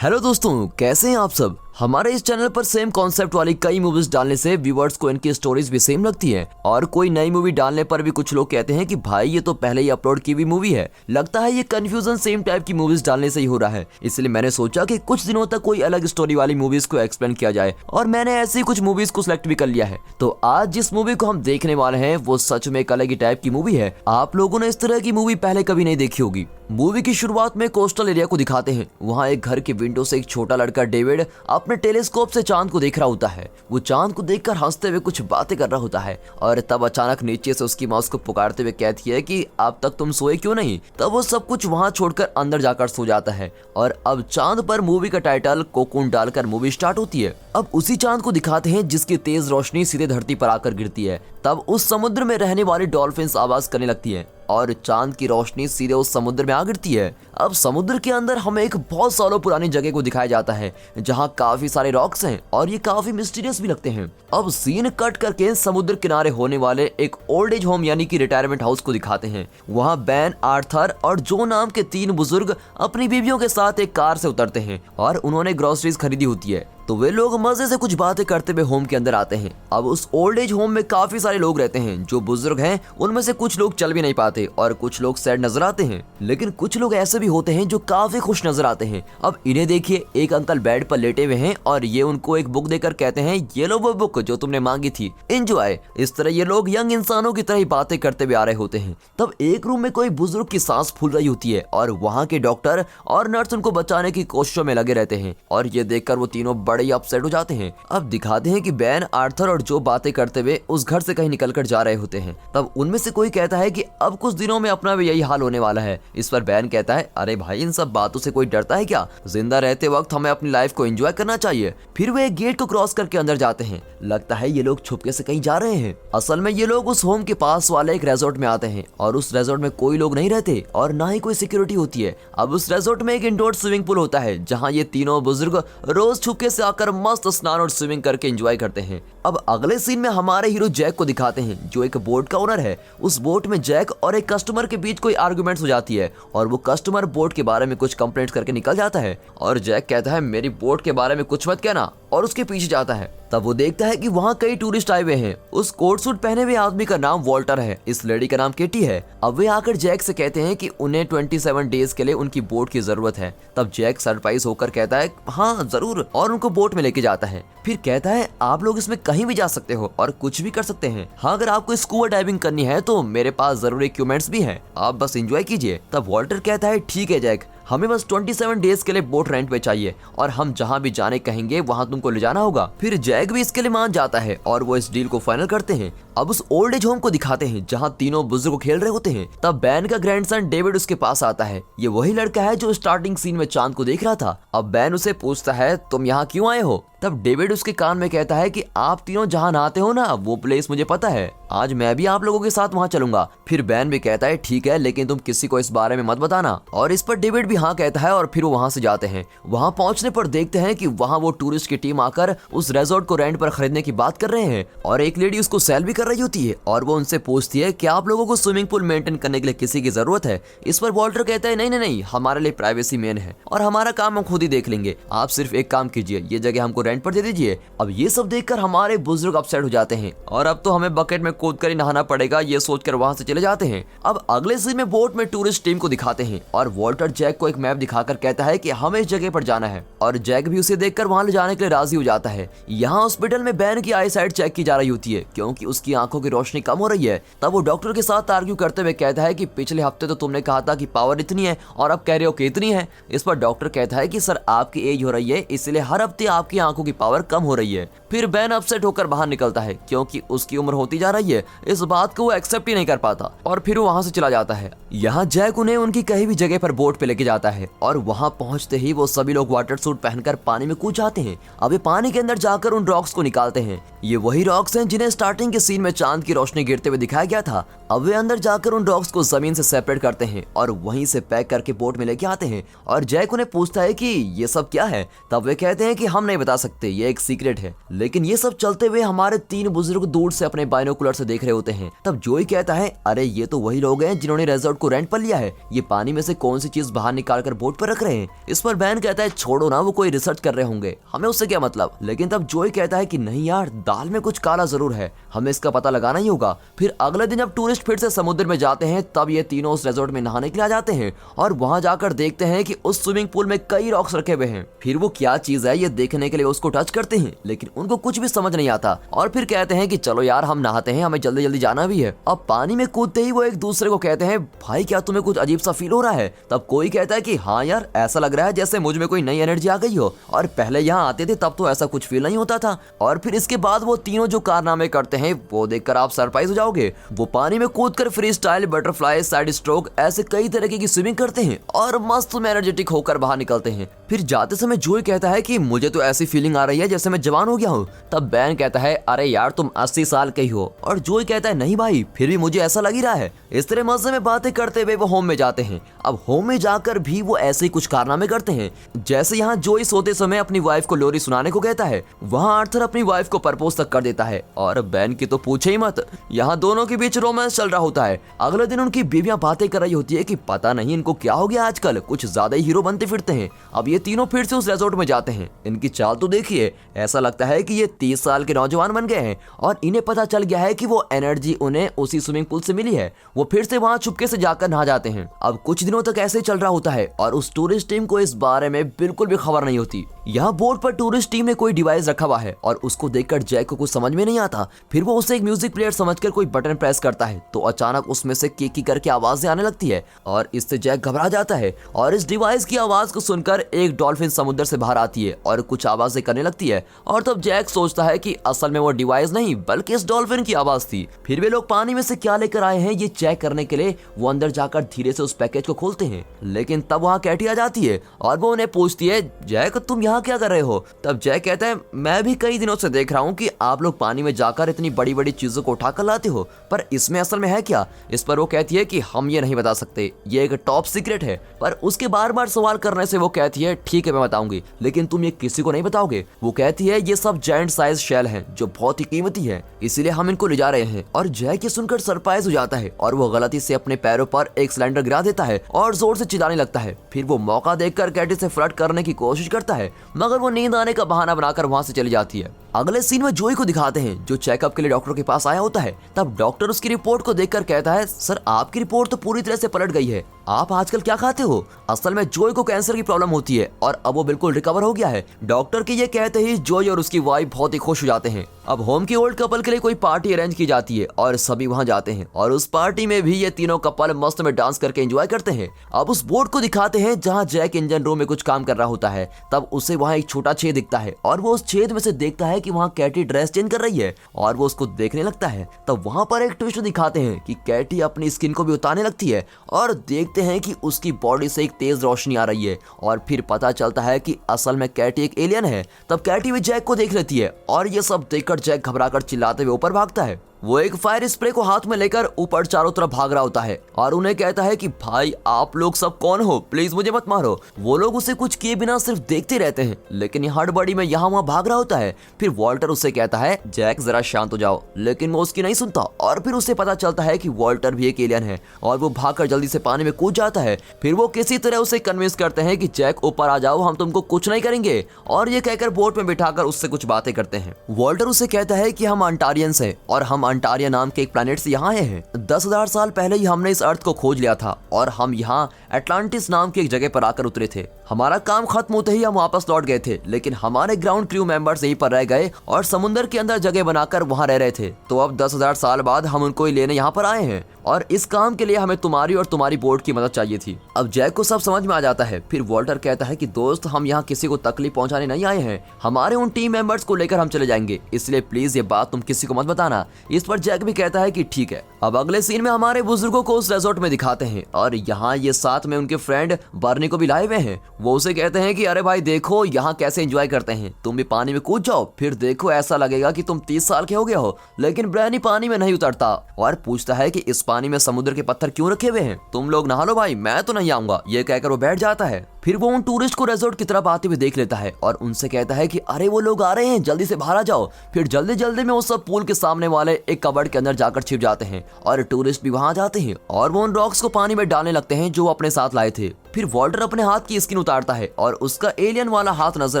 Hello दोस्तों, कैसे हैं आप सब। हमारे इस चैनल पर सेम कॉन्सेप्ट वाली कई मूवीज डालने से व्यूअर्स को इनकी स्टोरीज भी सेम लगती है और कोई नई मूवी डालने पर भी कुछ लोग कहते हैं कि भाई ये तो पहले ही अपलोड की हुई मूवी है। लगता है ये कंफ्यूजन सेम टाइप की मूवीज डालने से ही हो रहा है। इसलिए मैंने सोचा कि कुछ दिनों तक कोई अलग स्टोरी वाली मूवीज को एक्सप्लेन किया जाए और मैंने ऐसी कुछ मूवीज को सिलेक्ट भी कर लिया है। तो आज जिस मूवी को हम देखने वाले हैं वो सच में एक अलग ही टाइप की मूवी है। आप लोगों ने इस तरह की मूवी पहले कभी नहीं देखी होगी। मूवी की शुरुआत में कोस्टल एरिया को दिखाते हैं। वहाँ एक घर के विंडो से एक छोटा लड़का डेविड अपने टेलीस्कोप से चांद को देख रहा होता है। वो चांद को देखकर हंसते हुए कुछ बातें कर रहा होता है और तब अचानक नीचे से उसकी माँ उसको पुकारते हुए कहती है कि अब तक तुम सोए क्यों नहीं। तब वो सब कुछ वहाँ छोड़कर अंदर जाकर सो जाता है और अब चांद पर मूवी का टाइटल कोकून डालकर मूवी स्टार्ट होती है। अब उसी चांद को दिखाते हैं जिसकी तेज रोशनी सीधे धरती पर आकर गिरती है। तब उस समुद्र में रहने वाली डॉल्फिन्स आवाज करने लगती है और चांद की रोशनी सीधे उस समुद्र में आ गिरती है। अब समुद्र के अंदर हमें एक बहुत सालों पुरानी जगह को दिखाया जाता है जहां काफी सारे रॉक्स हैं और ये काफी मिस्टीरियस भी लगते हैं। अब सीन कट करके समुद्र किनारे होने वाले एक ओल्ड एज होम यानी कि रिटायरमेंट हाउस को दिखाते हैं। वहां बैन, आर्थर और जो नाम के 3 बुजुर्ग अपनी बीवियों के साथ एक कार से उतरते हैं और उन्होंने ग्रोसरीज खरीदी होती है। तो वे लोग मजे से कुछ बातें करते हुए होम के अंदर आते हैं। अब उस ओल्ड एज होम में काफी सारे लोग रहते हैं। जो बुजुर्ग हैं उनमें से कुछ लोग चल भी नहीं पाते और कुछ लोग सैड नजर आते हैं, लेकिन कुछ लोग ऐसे भी होते हैं जो काफी खुश नजर आते हैं। अब इन्हें देखिए, एक अंकल बेड पर लेटे हुए हैं और ये उनको एक बुक देकर कहते हैं ये लो वो बुक जो तुमने मांगी थी, एंजॉय। इस तरह ये लोग यंग इंसानों की तरह ही बातें करते हुए आ रहे होते हैं। तब एक रूम में कोई बुजुर्ग की सांस फूल रही होती है और वहाँ के डॉक्टर और नर्स उनको बचाने की कोशिशों में लगे रहते हैं और ये देखकर वो तीनों बड़े ही अपसेट हो जाते हैं। अब दिखाते हैं कि बैन, आर्थर और जो बातें करते हुए उस घर से कहीं निकलकर जा रहे होते हैं। तब उनमें से कोई कहता है कि अब कुछ दिनों में अपना भी यही हाल होने वाला है। इस पर बैन कहता है अरे भाई, इन सब बातों से कोई डरता है क्या? जिंदा रहते वक्त हमें अपनी लाइफ को एंजॉय करना चाहिए। फिर वे एक गेट को क्रॉस करके अंदर जाते हैं। लगता है ये लोग छुपके से कहीं जा रहे हैं। असल में ये लोग उस होम के पास वाले एक रिजॉर्ट में आते हैं और उस रिजॉर्ट में कोई लोग नहीं रहते और ना ही कोई सिक्योरिटी होती है। अब उस रिजॉर्ट में एक इंडोर स्विमिंग पूल होता है जहाँ ये तीनों बुजुर्ग रोज छुपके से आकर मस्त स्नान और स्विमिंग करके एंजॉय करते हैं। अब अगले सीन में हमारे हीरो जैक को दिखाते हैं जो एक बोट का ओनर है। उस बोट में जैक और एक कस्टमर के बीच कोई आर्गुमेंट्स हो जाती है और वो कस्टमर बोट के बारे में कुछ कंप्लेंट करके निकल जाता है और जैक कहता है मेरी बोट के बारे में कुछ मत कहना और उसके पीछे जाता है। तब वो देखता है कि वहाँ कई टूरिस्ट आए हुए हैं। उस कोट सूट पहने हुए आदमी का नाम वॉल्टर है, इस लेडी का नाम केटी है। अब वे आकर जैक से कहते हैं कि उन्हें 27 डेज के लिए उनकी बोट की जरूरत है। तब जैक सरप्राइज होकर कहता है हाँ जरूर और उनको बोट में लेके जाता है। फिर कहता है आप लोग इसमें कहीं भी जा सकते हो और कुछ भी कर सकते हैं। हाँ, अगर आपको स्कूबा डाइविंग करनी है तो मेरे पास जरूरी इक्विपमेंट्स भी हैं, आप बस एंजॉय कीजिए। तब वॉल्टर कहता है ठीक है जैक, हमें बस 27 डेज के लिए बोट रेंट पे चाहिए और हम जहाँ भी जाने कहेंगे वहाँ तुमको ले जाना होगा। फिर जैक भी इसके लिए मान जाता है और वो इस डील को फाइनल करते हैं। अब उस ओल्ड एज होम को दिखाते हैं जहाँ तीनों बुजुर्ग खेल रहे होते हैं। तब बैन का ग्रैंडसन डेविड उसके पास आता है। ये वही लड़का है जो स्टार्टिंग सीन में चांद को देख रहा था। अब बैन उसे पूछता है तुम यहाँ क्यों आए हो? तब डेविड उसके कान में कहता है कि आप तीनों जहाँ नहाते हो ना वो प्लेस मुझे पता है, आज मैं भी आप लोगों के साथ वहाँ चलूंगा। फिर बैन भी कहता है ठीक है, लेकिन तुम किसी को इस बारे में मत बताना। और इस पर डेविड भी हाँ कहता है और फिर वो वहाँ से जाते हैं। वहाँ पहुँचने पर देखते हैं कि वहाँ वो टूरिस्ट की टीम आकर उस रिजॉर्ट को रेंट पर खरीदने की बात कर रहे हैं और एक लेडी उसको सेल भी कर रही होती है और वो उनसे पूछती है कि आप लोगों को स्विमिंग पूल मेंटेन करने के लिए किसी की जरूरत है? इस पर वॉल्टर कहता है नहीं नहीं नहीं, हमारे लिए प्राइवेसी मेन है और हमारा काम हम खुद ही देख लेंगे। आप सिर्फ एक काम कीजिए, ये जगह हमको रेंट पर दे दीजिए। अब ये सब देखकर हमारे बुजुर्ग अपसेट हो जाते हैं और अब तो हमें बकेट में कूद कर ही नहाना पड़ेगा, ये सोचकर वहाँ से चले जाते हैं। अब अगले सीन में बोट में टूरिस्ट टीम को दिखाते हैं और वॉल्टर जैक को एक मैप दिखाकर कहता है कि हमें इस जगह पर जाना है और जैक भी उसे देखकर वहाँ ले जाने के लिए राजी हो जाता है। यहाँ हॉस्पिटल में बैन की आई साइट चेक की जा रही होती है क्योंकि उसकी आंखों की रोशनी कम हो रही है। तब वो डॉक्टर के साथ आर्ग्यू करते हुए कहता है कि पिछले हफ्ते तो तुमने कहा था कि पावर इतनी है और अब कह रहे हो कि इतनी है। इस पर डॉक्टर कहता है कि सर आपकी एज हो रही है इसलिए हर हफ्ते आपकी आंखों की पावर कम हो रही है। फिर बैन अपसेट होकर बाहर निकलता है क्योंकि उसकी उम्र होती जा रही है। इस बात को वो एक्सेप्ट ही नहीं कर पाता और फिर वो वहाँ से चला जाता है। यहाँ जैक उन्हें उनकी कहीं भी जगह पर बोट पे लेके जाता है और वहाँ पहुँचते ही वो सभी लोग वाटर सूट पहनकर पानी में कूद जाते हैं। अब ये पानी के अंदर जाकर उन रॉक्स को निकालते हैं। ये वही रॉक्स हैं जिन्हें स्टार्टिंग के सीन सीन में चांद की रोशनी गिरते हुए दिखाया गया था। अब वे अंदर जाकर उन डॉग्स को जमीन से सेपरेट करते हैं और वहीं से पैक करके बोट में लेके आते हैं और जैक उन्हें पूछता है कि ये सब क्या है। तब वे कहते हैं कि हम नहीं बता सकते, ये एक सीक्रेट है। लेकिन ये सब चलते हुए हमारे 3 बुजुर्ग दूर से अपने बाइनोकुलर से देख रहे होते हैं। तब जोई कहता है, अरे ये तो वही लोग हैं जिन्होंने रिजॉर्ट को रेंट पर लिया है, ये पानी में से कौन सी चीज बाहर निकाल कर बोट पर रख रहे हैं। इस पर बैन कहता है, छोड़ो ना, वो कोई रिसर्च कर रहे होंगे, हमें उससे क्या मतलब। लेकिन तब जोई कहता है कि नहीं यार, दाल में कुछ काला जरूर है, हमें इसका पता लगाना ही होगा। फिर अगले दिन जब टूरिस्ट फिर से समुद्र में जाते हैं तब ये तीनों उस रिजॉर्ट में नहाने के लिए आ जाते हैं और वहां जाकर देखते हैं कि उस स्विमिंग पूल में कई रॉक्स रखे हुए हैं। फिर वो क्या चीज है ये देखने के लिए उसको टच करते हैं, लेकिन उनको कुछ भी समझ नहीं आता और फिर कहते हैं कि चलो यार हम नहाते हैं, हमें जल्दी जल्दी जाना भी है। अब पानी में कूदते ही वो एक दूसरे को कहते हैं, भाई क्या तुम्हें कुछ अजीब सा फील हो रहा है। तब कोई कहता है कि हाँ यार, ऐसा लग रहा है जैसे मुझ में कोई नई एनर्जी आ गई हो, और पहले यहाँ आते थे तब तो ऐसा कुछ फील नहीं होता था। और फिर इसके बाद वो तीनों जो कारनामे करते हैं वो देखकर आप सरप्राइज हो जाओगे। वो पानी में कूदकर free style, butterfly, side stroke, ऐसे कई तरीके की स्विमिंग करते हैं और मस्त में एनर्जेटिक होकर बाहर निकलते हैं। फिर जाते समय जोई कहता है कि मुझे तो ऐसी फीलिंग आ रही है जैसे मैं जवान हो गया हूँ। तब बैन कहता है, अरे यार तुम 80 साल के ही हो। और जोई कहता है, नहीं भाई, फिर भी मुझे ऐसा लग ही रहा है। इस तरह मजे में बातें करते हुए वो होम में जाते हैं। अब होम में जाकर भी वो ऐसे ही कुछ कारनामे करते हैं। जैसे यहाँ जोई सोते समय अपनी वाइफ को लोरी सुनाने को कहता है, वहाँ आर्थर अपनी वाइफ को प्रपोज तक कर देता है। और बैन की तो पूछे ही मत, यहाँ दोनों के बीच रोमांस चल रहा होता है। अगले दिन उनकी बीवियां बातें कर रही होती है कि पता नहीं इनको क्या हो गया, आजकल कुछ ज्यादा ही हीरो बनते फिरते हैं। अब ये तीनों फिर से उस रिजॉर्ट में जाते हैं। इनकी चाल तो देखिए, ऐसा लगता है कि ये 30 साल के नौजवान बन गए हैं और इन्हें पता चल गया है कि वो एनर्जी उन्हें उसी स्विमिंग पूल से मिली है। वो फिर से वहां चुपके से जाकर नहा जाते हैं। अब कुछ दिनों तक ऐसे ही चल रहा होता है और उस टूरिस्ट टीम को इस बारे में बिल्कुल भी खबर नहीं होती। यहाँ बोर्ड पर टूरिस्ट टीम ने कोई डिवाइस रखा हुआ है और उसको देखकर जैक को कुछ समझ में नहीं आता। फिर वो उसे एक म्यूजिक प्लेयर समझकर कोई बटन प्रेस करता है तो अचानक उसमें से की करके आवाजें आने लगती है और इससे जैक घबरा जाता है। और इस डिवाइस की आवाज को सुनकर एक डॉल्फिन समुद्र से बाहर आती है और कुछ आवाजें करने लगती है। और तब जैक सोचता है कि असल में वो डिवाइस नहीं बल्कि इस डॉल्फिन की आवाज थी। फिर वे लोग पानी में से क्या लेकर आए हैं ये चेक करने के लिए वो अंदर जाकर धीरे से उस पैकेज को खोलते हैं। लेकिन तब वहाँ कैटी आ जाती है और वो उन्हें पूछती है, जैक तुम यहाँ क्या कर रहे हो। तब जैक कहता है, मैं भी कई दिनों से देख रहा हूँ कि आप लोग पानी में जाकर इतनी बड़ी बड़ी चीजों को उठाकर लाते हो, पर इसमें असल में है क्या। इस पर वो कहती है कि हम ये नहीं बता सकते, ये एक टॉप सीक्रेट है। पर उसके बार बार सवाल करने से वो कहती है, ठीक है मैं बताऊंगी, लेकिन तुम ये किसी को नहीं बताओगे। वो कहती है, ये सब जायंट साइज शेल हैं जो बहुत ही कीमती है, इसीलिए हम इनको ले जा रहे हैं। और जैक ये सुनकर सरप्राइज हो जाता है और वो गलती से अपने पैरों पर एक सिलेंडर गिरा देता है और जोर से चिल्लाने लगता है। फिर वो मौका देखकर कैटी से फ्लर्ट करने की कोशिश करता है, मगर वो नींद आने का बहाना बनाकर वहां से चली जाती है। अगले सीन में जोई को दिखाते हैं जो चेकअप के लिए डॉक्टर के पास आया होता है। तब डॉक्टर उसकी रिपोर्ट को देखकर कहता है, सर आपकी रिपोर्ट तो पूरी तरह से पलट गई है, आप आजकल क्या खाते हो। असल में जोई को कैंसर की प्रॉब्लम होती है और अब वो बिल्कुल रिकवर हो गया है। डॉक्टर के ये कहते ही जोई और उसकी वाइफ बहुत ही खुश हो जाते हैं। अब होम की ओल्ड कपल के लिए कोई पार्टी अरेंज की जाती है और सभी वहां जाते हैं और उस पार्टी में भी ये तीनों कपल मस्त में डांस करके एंजॉय करते हैं। अब उस बोर्ड को दिखाते हैं जहाँ जैक इंजन रूम में कुछ काम कर रहा होता है। तब उसे वहाँ एक छोटा छेद दिखता है और वो उस छेद में से देखता है कि वहाँ कैटी ड्रेस चेंज कर रही है और वो उसको देखने लगता है। तब वहाँ पर एक ट्विस्ट दिखाते हैं कि कैटी अपनी स्किन को भी उतारने लगती है और देखते हैं कि उसकी बॉडी से एक तेज रोशनी आ रही है और फिर पता चलता है कि असल में कैटी एक एलियन है। तब कैटी भी जैक को देख लेती है और ये सब देखकर जैक घबराकर चिल्लाते हुए ऊपर भागता है। वो एक फायर स्प्रे को हाथ में लेकर ऊपर चारों तरफ भाग रहा होता है और उन्हें कहता है कि भाई आप लोग सब कौन हो, प्लीज मुझे मत मारो। वो लोग उसे कुछ किए बिना सिर्फ देखते रहते हैं, लेकिन ये हड़बड़ी में यहाँ वहाँ भाग रहा होता है। फिर वॉल्टर उसे कहता है, जैक जरा शांत हो जाओ, लेकिन वो उसकी नहीं सुनता और फिर उसे पता चलता है कि वॉल्टर भी एक एलियन है और वो भागकर जल्दी से पानी में कूद जाता है। फिर वो किसी तरह उसे कन्विंस करते हैं कि जैक ऊपर आ जाओ, हम तुमको कुछ नहीं करेंगे, और ये कहकर बोट में बिठाकर उससे कुछ बातें करते हैं। वॉल्टर उसे कहता है कि हम अंटारियंस हैं और हम अंटारिया नाम के एक प्लैनेट से यहाँ आए हैं। 10,000 साल पहले ही हमने इस अर्थ को खोज लिया था और हम यहाँ एटलांटिस नाम की एक जगह पर आकर उतरे थे। हमारा काम खत्म होते ही हम वापस लौट गए थे, लेकिन हमारे ग्राउंड क्रू मेंबर्स यहीं पर रह गए और समुद्र के अंदर जगह बनाकर वहाँ रह रहे थे। तो अब 10,000 साल बाद हम उनको ही लेने यहाँ पर आए हैं और इस काम के लिए हमें तुम्हारी और तुम्हारी बोर्ड की मदद चाहिए थी। अब जैक को सब समझ में आ जाता है। फिर वॉल्टर कहता है कि दोस्त, हम यहाँ किसी को तकलीफ पहुंचाने नहीं आए हैं, हमारे उन टीम मेंबर्स को लेकर हम चले जाएंगे, इसलिए प्लीज ये बात तुम किसी को मत बताना। इस पर जैक भी कहता है कि ठीक है। अब अगले सीन में हमारे बुजुर्गों को उस रिजॉर्ट में दिखाते हैं और यहाँ ये साथ में उनके फ्रेंड बर्नी को भी लाए हुए हैं। वो उसे कहते हैं कि अरे भाई देखो यहाँ कैसे एंजॉय करते हैं, तुम भी पानी में कूद जाओ, फिर देखो ऐसा लगेगा कि तुम 30 साल के हो गए हो। लेकिन ब्रैनी पानी में नहीं उतरता और पूछता है कि इस पानी में समुद्र के पत्थर क्यों रखे हुए हैं, तुम लोग नहा लो भाई, मैं तो नहीं आऊंगा। ये कहकर वो बैठ जाता है। फिर वो उन टूरिस्ट को रिजॉर्ट की तरफ आते हुए देख लेता है और उनसे कहता है कि अरे वो लोग आ रहे हैं, जल्दी से बाहर आ जाओ। फिर जल्दी जल्दी में वो सब पूल के सामने वाले एक कबर्ड के अंदर जाकर छिप जाते हैं और टूरिस्ट भी वहां जाते हैं और वो उन रॉक्स को पानी में डालने लगते हैं जो वो अपने साथ लाए थे। फिर वॉल्टर अपने हाथ की स्किन उतारता है और उसका एलियन वाला हाथ नजर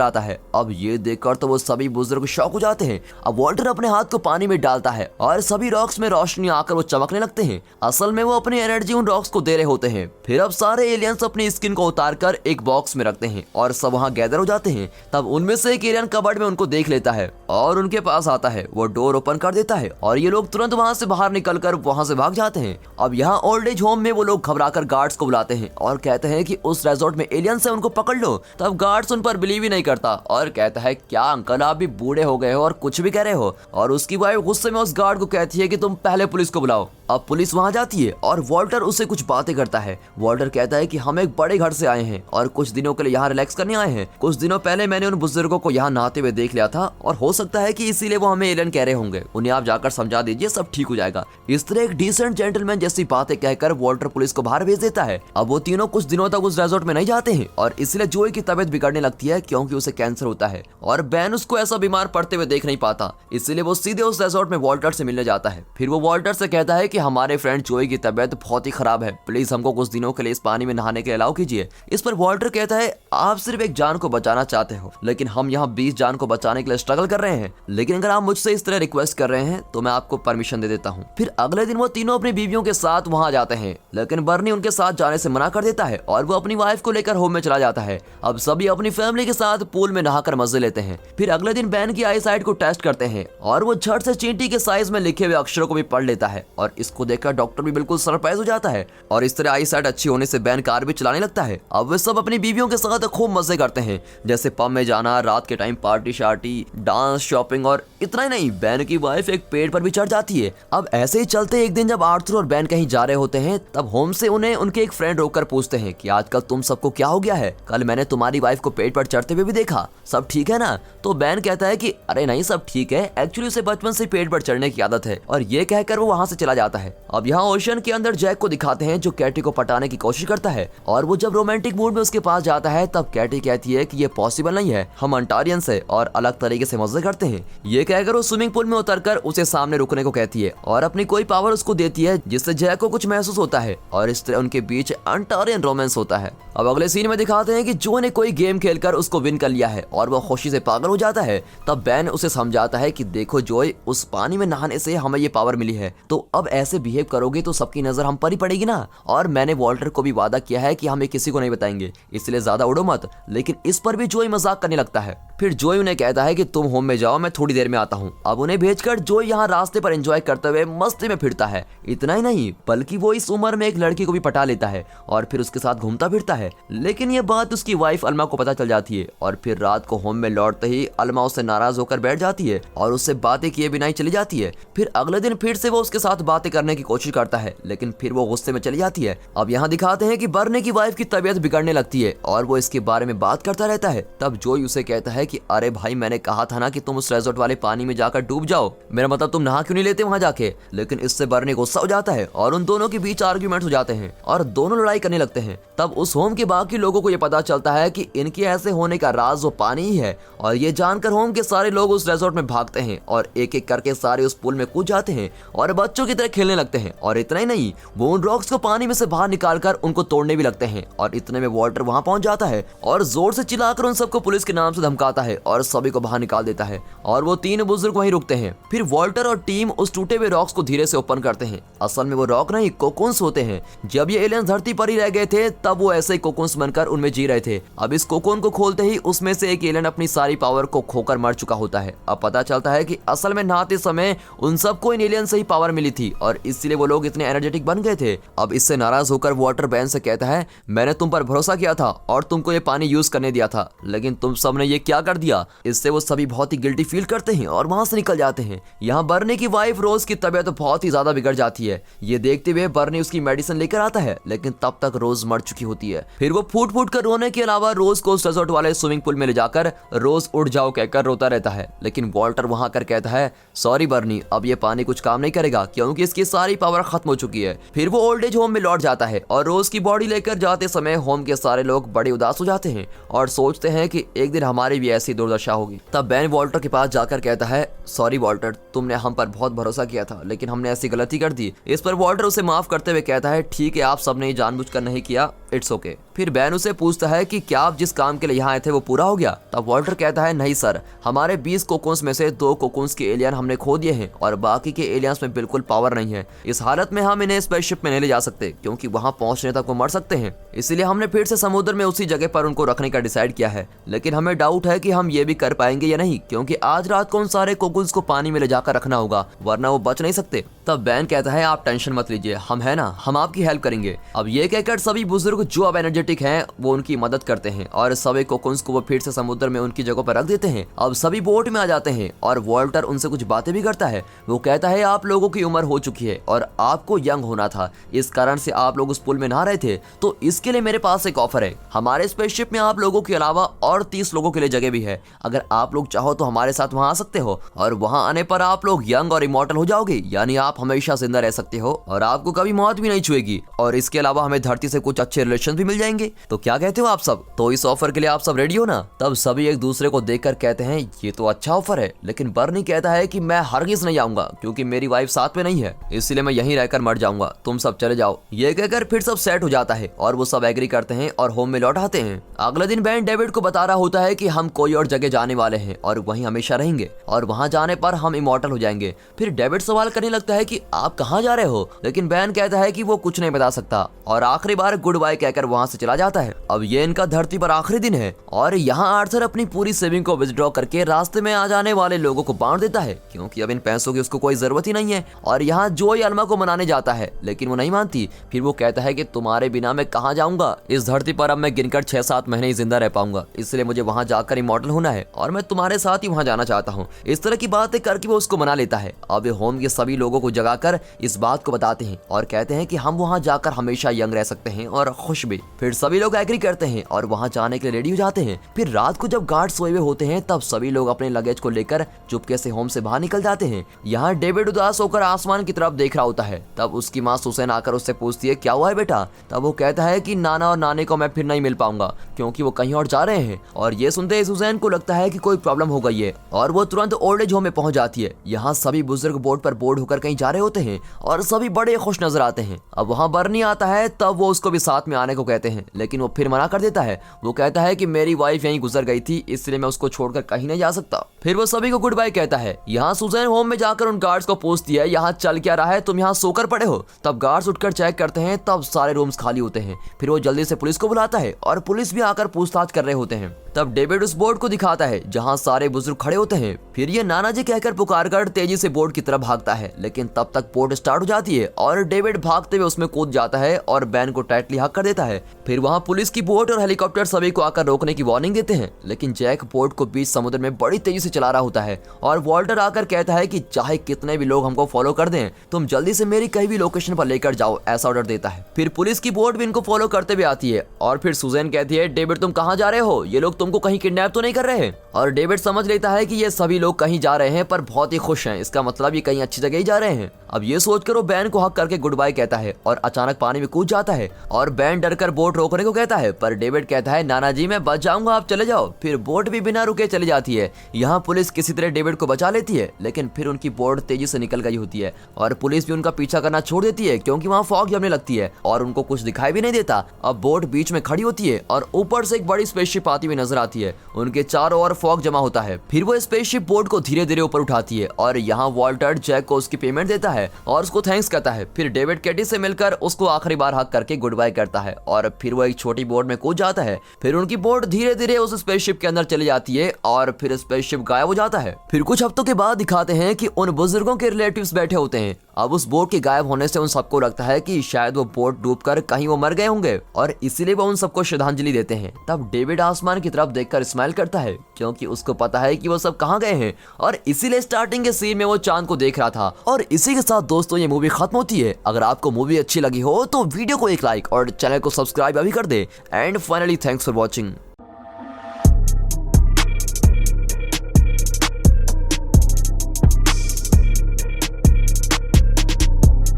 आता है। अब ये देखकर तो वो सभी बुजुर्ग शॉक हो जाते हैं। अब वॉल्टर अपने हाथ को पानी में डालता है और सभी रॉक्स में रोशनी आकर वो चमकने लगते हैं। असल में वो अपनी एनर्जी उन रॉक्स को दे रहे होते हैं। फिर अब सारे एलियंस अपनी स्किन को उतारकर एक बॉक्स में रखते हैं और सब वहाँ गैदर हो जाते हैं। तब उनमें से एक एलियन कबर्ड में उनको देख लेता है और उनके पास आता है। वो डोर ओपन कर देता है और ये लोग तुरंत वहाँ से बाहर निकलकर वहाँ से भाग जाते हैं। अब यहाँ ओल्ड एज होम में वो लोग घबराकर गार्ड्स को बुलाते हैं और कहते हैं कि उस रिजॉर्ट में एलियंस है, उनको पकड़ लो। तब गार्ड्स उन पर बिलीव ही नहीं करता और कहता है क्या अंकल आप भी बूढ़े हो गए हो और कुछ भी कह रहे हो। और उसकी वाइफ गुस्से में उस गार्ड को कहती है कि तुम पहले पुलिस को बुलाओ। अब पुलिस वहां जाती है और वॉल्टर उससे कुछ बातें करता है। वॉल्टर कहता है कि हम एक बड़े घर से आए हैं और कुछ दिनों के लिए यहाँ रिलैक्स करने आए हैं। कुछ दिनों पहले मैंने उन बुजुर्गों को यहाँ नहाते हुए देख लिया था और हो सकता है कि इसीलिए वो हमें एलियन कह रहे होंगे, उन्हें आप जाकर समझा दीजिए, सब ठीक हो जाएगा। इस तरह एक डिसेंट जेंटलमैन जैसी बातें कहकर वॉल्टर पुलिस को बाहर भेज देता है। अब वो तीनों कुछ दिनों तक उस रिजॉर्ट में नहीं जाते हैं और इसलिए जोई की तबीयत बिगड़ने लगती है क्योंकि उसे कैंसर होता है और बैन उसको ऐसा बीमार पड़ते हुए देख नहीं पाता। इसलिए वो सीधे उस रिजॉर्ट में वॉल्टर से मिलने जाता है। फिर वो वॉल्टर से कहता है कि हमारे फ्रेंड जोई की तबीयत बहुत ही खराब है, प्लीज हमको कुछ दिनों के लिए इस पानी में नहाने के लिए अलाउ कीजिए। इस पर वॉल्टर कहता है आप सिर्फ एक जान को बचाना चाहते हो, लेकिन हम यहाँ 20 जान को बचाने के लिए स्ट्रगल कर रहे हैं। लेकिन अगर आप मुझसे इस तरह रिक्वेस्ट कर रहे हैं तो मैं आपको परमिशन दे देता हूँ। फिर अगले दिन वो तीनों अपनी बीवियों के साथ वहाँ जाते हैं, लेकिन बर्नी उनके साथ जाने से मना कर देता है और वो अपनी वाइफ को लेकर होम में चला जाता है। अब सभी अपनी फैमिली के साथ पूल में नहाकर मजे लेते हैं। फिर अगले दिन बैन की आई साइट को टेस्ट करते हैं और वो झट से चींटी के साइज में लिखे हुए अक्षरों को भी पढ़ लेता है और इसको देखकर डॉक्टर भी बिल्कुल सरप्राइज हो जाता है और इस तरह आई साइट अच्छी होने से बैन कार भी चलाने लगता है। अब वे सब अपनी बीवियों के साथ खूब मजे करते हैं, जैसे पब में जाना, रात के टाइम पार्टी शार्टी, डांस, शॉपिंग। और इतना ही नहीं, बैन की वाइफ एक पेड़ पर भी चढ़ जाती है। अब ऐसे ही चलते एक दिन जब आर्थर और बैन कहीं जा रहे होते हैं तब होम से उन्हें उनके एक फ्रेंड रोककर पूछते हैं कि आजकल तुम सबको क्या हो गया है, कल मैंने तुम्हारी वाइफ को पेड़ पर चढ़ते हुए भी देखा, सब ठीक है ना। तो बैन कहता है कि अरे नहीं सब ठीक है, एक्चुअली उसे बचपन से पेड़ पर चढ़ने की आदत है। और ये कहकर वो वहाँ से चला जाता है। अब यहाँ ओशन के अंदर जैक को दिखाते हैं जो कैटी को पटाने की कोशिश करता है और वो जब रोमांटिक मूड में उसके पास जाता है तब कैटी कहती है कि ये पॉसिबल नहीं है, हम अंटारियंस है और अलग तरीके से मजे करते हैं। ये कहकर वो स्विमिंग पूल में उतरकर उसे सामने रुकने को कहती है और अपनी कोई पावर उसको देती है जिससे जैक को कुछ महसूस होता है और इस तरह उनके बीच अंटारियन रोमांस होता है। अब अगले सीन में दिखाते हैं कि जो ने कोई गेम खेलकर उसको विन कर लिया है और वो खुशी से पागल हो जाता है। तब बैन उसे समझाता है कि देखो जोय, उस पानी में नहाने से हमें ये पावर मिली है, तो अब ऐसे बिहेव करोगे तो सबकी नजर हम पर ही पड़ेगी ना। और मैंने वॉल्टर को भी वादा किया है कि हमें किसी को नहीं बताएंगे, इसलिए ज्यादा उड़ो मत। लेकिन इस पर भी जोय मजाक करने लगता है। फिर जोय उन्हें कहता है कि तुम होम में जाओ, मैं थोड़ी देर में आता हूँ। अब उन्हें भेजकर जोय यहाँ रास्ते पर एंजॉय करते हुए मस्ती में फिरता है। इतना ही नहीं, बल्कि वो इस उम्र में एक लड़की को भी पटा लेता है और फिर उसके साथ घूमता फिरता है। लेकिन ये बात उसकी वाइफ अलमा को पता चल जाती है और फिर रात को होम में लौटते ही अलमा उससे नाराज होकर बैठ जाती है और उससे बातें किए बिना ही चली जाती है। फिर अगले दिन फिर से वो उसके साथ बातें करने की कोशिश करता है, लेकिन फिर वो गुस्से में चली जाती है। अब यहाँ दिखाते हैं कि बर्ने की वाइफ की तबीयत बिगड़ने लगती है और वो इसके बारे में बात करता रहता है। तब जोय उसे कहता है कि अरे भाई, मैंने कहा था ना कि तुम उस रिजॉर्ट वाले पानी में जाकर डूब जाओ, मेरा मतलब तुम नहा क्यों नहीं लेते वहां जाके। लेकिन इससे बर्ने गुस्सा हो जाता है और उन दोनों के बीच आर्ग्यूमेंट हो जाते हैं और दोनों लड़ाई करने लगते हैं। तब उस होम के बाकी लोगों को ये पता चलता है कि इनके ऐसे होने का राज वो पानी ही है और ये जानकर होम के सारे लोग उस रिजॉर्ट में भागते हैं और एक एक करके सारे उस पूल में कूद जाते हैं और बच्चों की तरह खेलने लगते हैं। और इतना ही नहीं, वो उन रॉक्स को पानी में से बाहर निकालकर उनको तोड़ने भी लगते हैं। और इतने में वॉल्टर वहां पहुंच जाता है और जोर से चिल्लाकर उन सबको पुलिस के नाम से धमकाता है और सभी को बाहर निकाल देता है और वो तीन बुजुर्ग वहीं रुकते हैं। फिर वॉल्टर और टीम उस टूटे हुए रॉक्स को धीरे से ओपन करते हैं। असल में वो रॉक नहीं, कोकून्स होते हैं। जब ये एलियंस धरती पर ही रह गए थे तब तब वो ऐसे ही कोकोन्स बनकर उनमें जी रहे थे। अब इस कोकोन को खोलते ही उसमें से एक एलियन अपनी सारी पावर को खोकर मर चुका होता है। अब पता चलता है कि असल में नहाते समय उन सबको इन एलियन से ही पावर मिली थी और इसलिए वो लोग इतने एनर्जेटिक बन गए थे। अब इससे नाराज होकर वाटर बैन से कहता है, मैंने तुम पर भरोसा किया था और तुमको ये पानी यूज करने दिया था, लेकिन तुम सबने ये क्या कर दिया। इससे वो सभी बहुत ही गिल्टी फील करते हैं और वहां से निकल जाते हैं। यहाँ बर्नी की वाइफ रोज की तबीयत तो बहुत ही ज्यादा बिगड़ जाती है। ये देखते हुए बर्नी उसकी मेडिसिन लेकर आता है, लेकिन तब तक रोज मर चुकी होती है। फिर वो फूट फूट कर रोने के अलावा रोज को उस रिजॉर्ट वाले स्विमिंग पूल में ले जाकर रोज उठ जाओ कहकर रोता रहता है। लेकिन वॉल्टर वहां कर कहता है, सॉरी बर्नी, अब ये पानी कुछ काम नहीं करेगा क्योंकि इसकी सारी पावर खत्म हो चुकी है। फिर वो ओल्ड एज होम में लौट जाता है और रोज की बॉडी लेकर जाते समय होम के सारे लोग बड़े उदास हो जाते हैं और सोचते हैं कि एक दिन हमारी भी ऐसी दुर्दशा होगी। तब बैन वॉल्टर के पास जाकर कहता है, सॉरी वॉल्टर, तुमने हम पर बहुत भरोसा किया था लेकिन हमने ऐसी गलती कर दी। इस पर वॉल्टर उसे माफ करते हुए कहता है, ठीक है, आप सबने जानबूझकर नहीं किया, इट्स ओके। फिर बैन उसे पूछता है कि क्या आप जिस काम के लिए यहाँ आए थे वो पूरा हो गया। तब वॉल्टर कहता है, नहीं सर, हमारे 20 कोकोन्स में से 2 कोकोन्स के एलियन हमने खो दिए हैं और बाकी के एलियंस में बिल्कुल पावर नहीं है। इस हालत में हम इन्हें स्पेसशिप में नहीं ले जा सकते क्योंकि वहां पहुंचने तक वो मर सकते हैं। इसीलिए हमने फिर से समुद्र में उसी जगह पर उनको रखने का डिसाइड किया है। लेकिन हमें डाउट है कि हम ये भी कर पाएंगे या नहीं, क्योंकि आज रात को उन सारे कोकोन्स को पानी में ले जाकर रखना होगा, वरना वो बच नहीं सकते। तब बैन कहता है, आप टेंशन मत लीजिए, हम है ना, हम आपकी हेल्प करेंगे। अब ये कहकर सभी बुजुर्ग जो अब एनर्जेटिक हैं वो उनकी मदद करते हैं और सभी कोकोन्स को वो फिर से समुद्र में उनकी जगह पर रख देते हैं। अब सभी बोट में आ जाते हैं और वॉल्टर उनसे कुछ बातें भी करता है। वो कहता है, आप लोगों की उम्र हो चुकी है और आपको यंग होना था, इस कारण से आप लोग उस पुल में नहा रहे थे, तो इसके लिए मेरे पास एक ऑफर है। हमारे स्पेसशिप में आप लोगों के अलावा और 30 लोगों के लिए जगह भी है। अगर आप लोग चाहो तो हमारे साथ वहां आ सकते हो और वहां आने पर आप लोग यंग और इमॉर्टल हो जाओगे, यानी आप हमेशा जिंदा रह सकते हो और आपको कभी मौत भी नहीं छुएगी। और इसके अलावा हमें धरती से कुछ अच्छे रिलेशन भी मिल जाएंगे। तो क्या कहते हो आप सब? तो इस ऑफर के लिए आप सब रेडी हो ना? तब सभी एक दूसरे को देखकर कहते हैं, ये तो अच्छा ऑफर है। लेकिन बर्नी कहता है कि मैं हरगिज नहीं आऊंगा क्योंकि मेरी वाइफ साथ में नहीं है, इसलिए मैं यहीं रहकर मर जाऊंगा, तुम सब चले जाओ। ये कहकर फिर सब सेट हो जाता है और वो सब एग्री करते हैं और होम में लौट आते हैं। अगले दिन बैन डेविड को बता रहा होता है कि हम कोई और जगह जाने वाले हैं और वहीं हमेशा रहेंगे और वहां जाने पर हम इमॉर्टल हो जाएंगे। फिर डेविड सवाल करने लगता है कि आप कहाँ जा रहे हो, लेकिन बैन कहता है कि वो कुछ नहीं बता सकता और आखिरी बार गुड बाय कहकर वहां से चला जाता है। अब ये इनका धरती पर आखिरी दिन है और यहाँ आर्थर अपनी पूरी सेविंग को विथड्रॉ करके रास्ते में आ जाने वाले लोगों को बांट देता है क्योंकि अब इन पैसों की उसको कोई जरूरत ही नहीं है। और यहाँ जोई अल्मा को मनाने जाता है लेकिन वो नहीं मानती। फिर वो कहता है कि तुम्हारे बिना मैं कहाँ जाऊंगा, इस धरती पर अब मैं गिनकर 6-7 महीने ही जिंदा रह पाऊंगा, इसलिए मुझे वहां जाकर इमॉर्टल होना है और मैं तुम्हारे साथ ही वहां जाना चाहता हूँ। इस तरह की बातें करके वो उसको मना लेता है। अब होम के सभी लोगों को जगाकर इस बात को बताते हैं और कहते हैं कि हम वहां जाकर हमेशा यंग रह सकते हैं और खुश भी। फिर सभी लोग एग्री करते हैं और वहां जाने के लिए रेडी हो जाते हैं। फिर रात को जब गार्ड सोए हुए होते हैं तब सभी लोग अपने लगेज को लेकर चुपके से होम से बाहर निकल जाते हैं। यहाँ डेविड उदास होकर आसमान की तरफ देख रहा होता है। तब उसकी माँ सुसैन आकर उससे पूछती है, क्या हुआ है बेटा? तब वो कहता है कि नाना और नानी को मैं फिर नहीं मिल पाऊंगा क्योंकि वो कहीं और जा रहे हैं। और ये सुनते ही सुसैन को लगता है कि कोई प्रॉब्लम हो गई है और वो तुरंत ओल्ड एज होम में पहुंच जाती है। यहाँ सभी बुजुर्ग बोर्ड पर बोर्ड होकर कहीं जा रहे होते हैं और सभी बड़े खुश नजर आते हैं। अब वहाँ बर्नी आता है, तब वो उसको भी साथ में आने को कहते हैं लेकिन वो फिर मना कर देता है। वो कहता है कि मेरी वाइफ यहीं गुजर गई थी, इसलिए मैं उसको छोड़कर कहीं नहीं जा सकता। फिर वो सभी को गुड बाय कहता है। यहाँ सुसैन होम में जाकर उन गार्ड्स को पूछती है, यहाँ चल क्या रहा है, तुम यहाँ सोकर पड़े हो? तब गार्ड्स उठकर चेक करते हैं, तब सारे रूम्स खाली होते हैं। फिर वो जल्दी से पुलिस को बुलाता है और पुलिस भी आकर पूछताछ कर रहे होते हैं। तब डेविड उस बोर्ड को दिखाता है जहाँ सारे बुजुर्ग खड़े होते हैं। फिर ये नाना जी कहकर पुकारकर तेजी से बोर्ड की तरफ भागता है, लेकिन तब तक बोट स्टार्ट हो जाती है और डेविड भागते हुए उसमें कूद जाता है और बैन को टाइटली हक कर देता है। फिर वहाँ पुलिस की बोट और हेलीकॉप्टर सभी को आकर रोकने की वार्निंग देते हैं, लेकिन जैक बोट को बीच समुद्र में बड़ी तेजी से चला रहा होता है और वॉल्टर आकर कहता है कि चाहे कितने भी लोग हमको फॉलो कर दें, तुम जल्दी से मेरी कहीं भी लोकेशन पर लेकर जाओ, ऐसा ऑर्डर देता है। फिर पुलिस की बोट भी इनको फॉलो करते हुए आती है और फिर सुजैन कहती है, डेविड तुम कहाँ जा रहे हो? ये लोग तुमको कहीं किडनैप तो नहीं कर रहे? और डेविड समझ लेता है कि ये सभी लोग कहीं जा रहे हैं पर बहुत ही खुश हैं, इसका मतलब ये कहीं अच्छी जगह ही जा रहे हैं। अब ये सोचकर वो बैन को हक करके गुड बाय कहता है और अचानक पानी में कूद जाता है और बैन डरकर बोट रोकने को कहता है, पर डेविड कहता है, नाना जी मैं बच जाऊंगा, आप चले जाओ। फिर बोट भी बिना रुके चली जाती है। यहाँ पुलिस किसी तरह डेविड को बचा लेती है, लेकिन फिर उनकी बोट तेजी से निकल गई होती है और पुलिस भी उनका पीछा करना छोड़ देती है क्योंकि वहाँ फॉग जमने लगती है और उनको कुछ दिखाई भी नहीं देता। अब बोट बीच में खड़ी होती है और ऊपर से एक बड़ी स्पेसशिप आती हुई नजर नजर आती है। उनके चारों ओर फॉग जमा होता है। फिर वो स्पेसशिप बोट को धीरे धीरे ऊपर उठाती है और यहाँ वॉल्टर जैक को उसकी पेमेंट देता है और उसको थैंक्स कहता है। फिर डेविड कैटी से मिलकर उसको आखिरी बार हक करके गुड बाय करता है और फिर वो एक छोटी बोट में कूद जाता है। फिर उनकी बोट धीरे धीरे उस स्पेसशिप के अंदर चली जाती है और फिर स्पेसशिप गायब हो जाता है। फिर कुछ हफ्तों के बाद दिखाते हैं कि उन बुजुर्गों के रिलेटिव्स बैठे होते हैं। अब उस बोट के गायब होने से उन सबको लगता है कि शायद वो बोट डूबकर कहीं वो मर गए होंगे और इसीलिए वो उन सबको श्रद्धांजलि देते हैं। तब डेविड आसमान की तरफ देखकर स्माइल करता है क्योंकि उसको पता है कि वो सब कहाँ गए हैं और इसीलिए स्टार्टिंग के सीन में वो चांद को देख रहा था। और इसी के साथ दोस्तों ये मूवी खत्म होती है। अगर आपको मूवी अच्छी लगी हो तो वीडियो को एक लाइक और चैनल को सब्सक्राइब अभी कर दे। And finally thanks for watching.